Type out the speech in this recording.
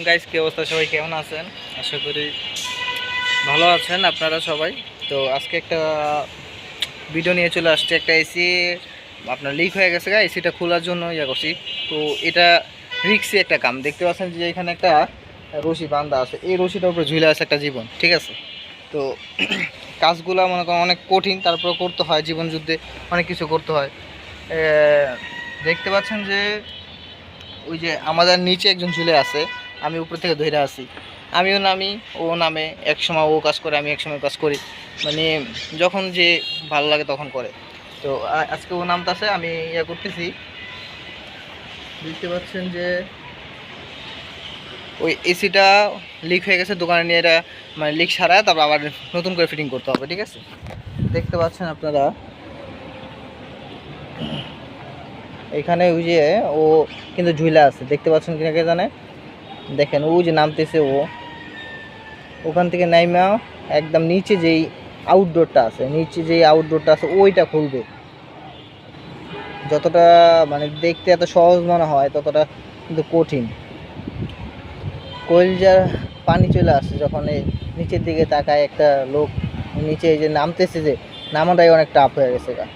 Guys, কি অবস্থা? সবাই কেমন আছেন? আশা করি ভালো আছেন আপনারা সবাই। তো আজকে একটা ভিডিও নিয়ে চলে আসছে। একটা এসি আপনার লিক হয়ে গেছে, এসিটা খোলার জন্য করছি। তো এটা রিক্সি একটা কাম। দেখতে পাচ্ছেন যে এখানে একটা রশি বাঁধা আছে, এই রশিটার উপরে ঝুলে আছে একটা জীবন, ঠিক আছে? তো কাজগুলো মনে করেন অনেক কঠিন, তারপর করতে হয়, জীবন যুদ্ধে অনেক কিছু করতে হয়। দেখতে পাচ্ছেন যে ওই যে আমাদের নিচে একজন ঝুলে আছে, আমি উপর থেকে ধরে আছি। আমিও নামি, ও নামে, এক সময় ও কাজ করে, আমি এক সময় কাজ করি। মানে যখন যে ভালো লাগে তখন করে। তো আজকে ও নামতেছে, আমি করতেছি। দেখতে পাচ্ছেন যে ওই এসিটা লিক হয়ে গেছে, দোকানে নিয়ে এটা মানে লিক সারায় তারপর আবার নতুন করে ফিটিং করতে হবে, ঠিক আছে? দেখতে পাচ্ছেন আপনারা এখানে ওই যে ও কিন্তু ঝুলে আছে, দেখতে পাচ্ছেন কিনা কে জানে। দেখেন ও যে নামতেছে, ও ওখান থেকে নাইমা একদম নিচে যেই আউটডোরটা আছে, ওইটা খুলবে। যতটা মানে দেখতে এত সহজ মনে হয়, ততটা কিন্তু কঠিন। কলজার পানি চলে আসছে যখন এই নিচের দিকে তাকায় একটা লোক। নিচে এই যে নামতেছে, যে নামাটাই অনেক টাফ হয়ে গেছে গা।